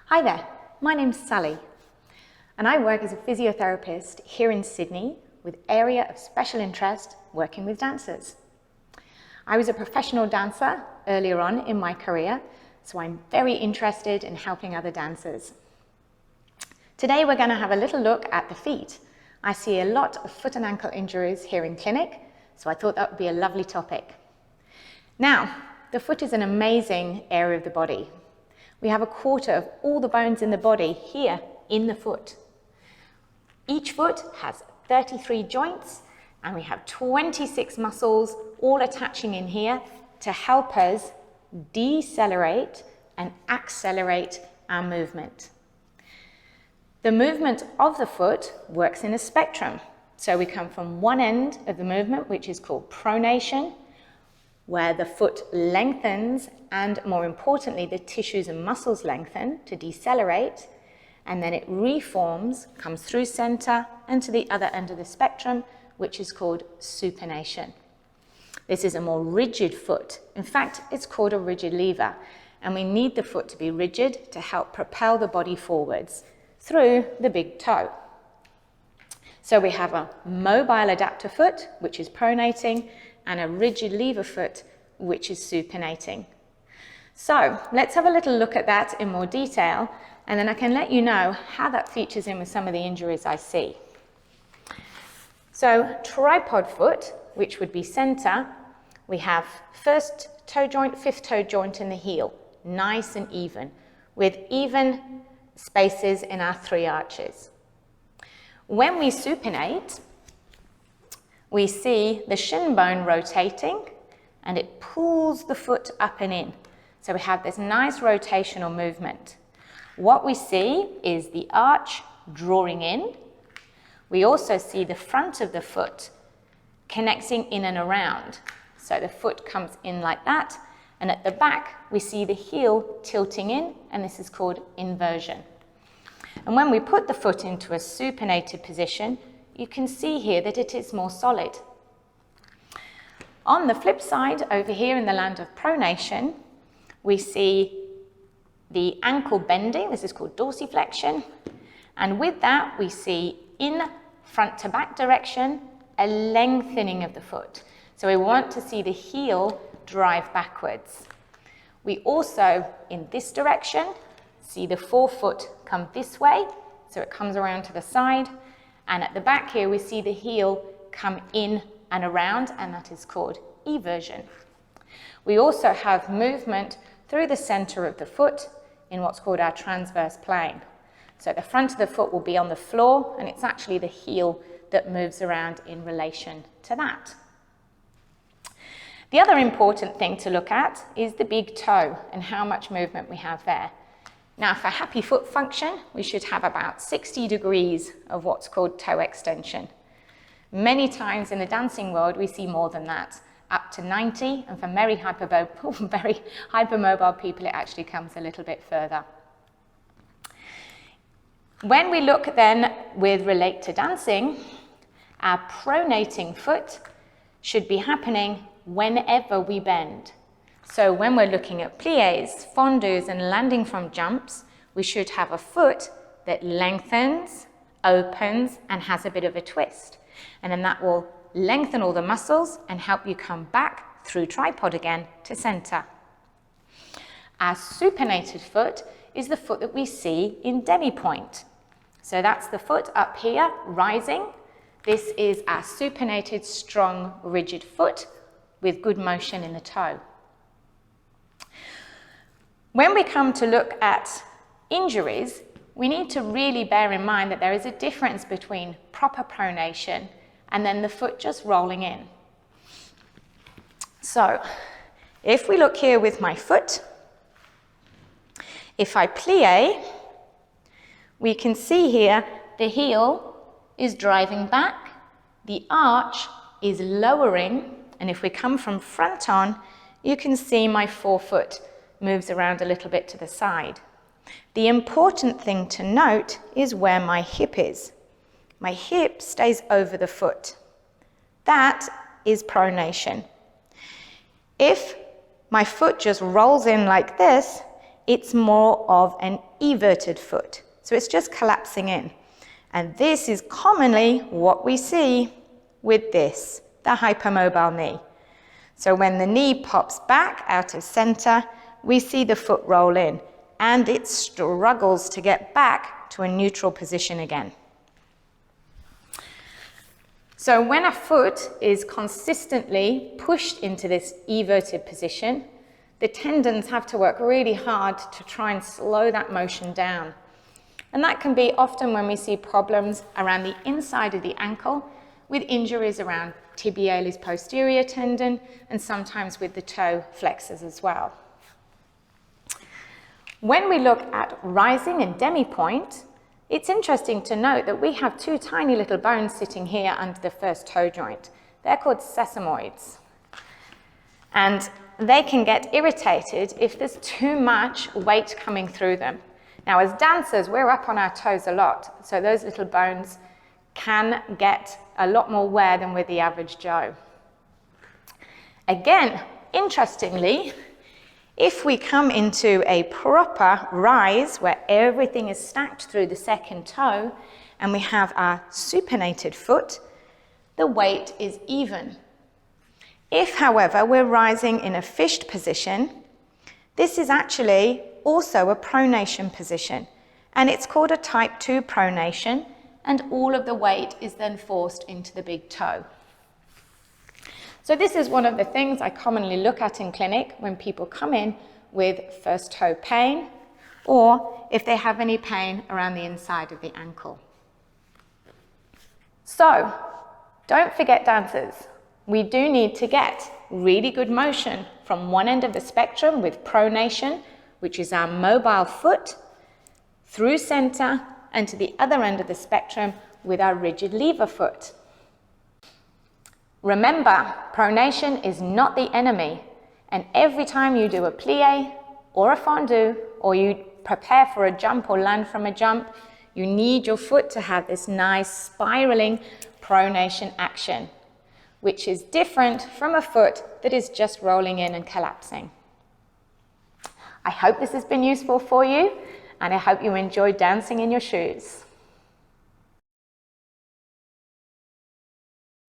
Hi there, my name's Sally and I work as a physiotherapist here in Sydney with area of special interest working with dancers. I was a professional dancer earlier on in my career, so I'm very interested in helping other dancers. Today we're going to have a little look at the feet. I see a lot of foot and ankle injuries here in clinic, so I thought that would be a lovely topic. Now, the foot is an amazing area of the body. We have 1/4 of all the bones in the body here in the foot. Each foot has 33 joints and we have 26 muscles all attaching in here to help us decelerate and accelerate our movement. The movement of the foot works in a spectrum. So we come from one end of the movement, which is called pronation, where the foot lengthens and, more importantly, the tissues and muscles lengthen to decelerate, and then it reforms, comes through center and to the other end of the spectrum, which is called supination. This is a more rigid foot. In fact, it's called a rigid lever, and we need the foot to be rigid to help propel the body forwards through the big toe. So we have a mobile adapter foot, which is pronating, and a rigid lever foot, which is supinating. So let's have a little look at that in more detail, and then I can let you know how that features in with some of the injuries I see. So tripod foot, which would be center, we have first toe joint, fifth toe joint in the heel, nice and even, with even spaces in our 3 arches. When we supinate, we see the shin bone rotating and it pulls the foot up and in. So we have this nice rotational movement. What we see is the arch drawing in. We also see the front of the foot connecting in and around. So the foot comes in like that, and at the back we see the heel tilting in, and this is called inversion. And when we put the foot into a supinated position, you can see here that it is more solid. On the flip side, over here in the land of pronation, we see the ankle bending. This is called dorsiflexion. And with that, we see in front to back direction, a lengthening of the foot. So we want to see the heel drive backwards. We also, in this direction, see the forefoot come this way. So it comes around to the side. And at the back here, we see the heel come in and around, and that is called eversion. We also have movement through the center of the foot in what's called our transverse plane. So the front of the foot will be on the floor, and it's actually the heel that moves around in relation to that. The other important thing to look at is the big toe and how much movement we have there. Now, for happy foot function, we should have about 60 degrees of what's called toe extension. Many times in the dancing world, we see more than that, up to 90, and for very hypermobile people, it actually comes a little bit further. When we look then relate to dancing, our pronating foot should be happening whenever we bend. So when we're looking at pliés, fondus, and landing from jumps, we should have a foot that lengthens, opens, and has a bit of a twist. And then that will lengthen all the muscles and help you come back through tripod again to center. Our supinated foot is the foot that we see in demi-point. So that's the foot up here, rising. This is our supinated, strong, rigid foot with good motion in the toe. When we come to look at injuries, we need to really bear in mind that there is a difference between proper pronation and then the foot just rolling in. So, if we look here with my foot, if I plie, we can see here the heel is driving back, the arch is lowering, and if we come from front on, you can see my forefoot moves around a little bit to the side. The important thing to note is where my hip is. My hip stays over the foot. That is pronation. If my foot just rolls in like this, it's more of an everted foot. So it's just collapsing in. And this is commonly what we see with this, the hypermobile knee. So when the knee pops back out of center, we see the foot roll in, and it struggles to get back to a neutral position again. So when a foot is consistently pushed into this everted position, the tendons have to work really hard to try and slow that motion down. And that can be often when we see problems around the inside of the ankle, with injuries around tibialis posterior tendon, and sometimes with the toe flexors as well. When we look at rising and demi-point, it's interesting to note that we have two tiny little bones sitting here under the first toe joint. They're called sesamoids. And they can get irritated if there's too much weight coming through them. Now, as dancers, we're up on our toes a lot, so those little bones can get a lot more wear than with the average Joe. Again, interestingly, if we come into a proper rise where everything is stacked through the second toe and we have our supinated foot, the weight is even. If, however, we're rising in a fished position, this is actually also a pronation position, and it's called a type 2 pronation, and all of the weight is then forced into the big toe. So this is one of the things I commonly look at in clinic when people come in with first toe pain, or if they have any pain around the inside of the ankle. So, don't forget, dancers, we do need to get really good motion from one end of the spectrum with pronation, which is our mobile foot, through center, and to the other end of the spectrum with our rigid lever foot. Remember, pronation is not the enemy, and every time you do a plie or a fondu, or you prepare for a jump or land from a jump, you need your foot to have this nice spiraling pronation action, which is different from a foot that is just rolling in and collapsing. I hope this has been useful for you, and I hope you enjoy dancing in your shoes.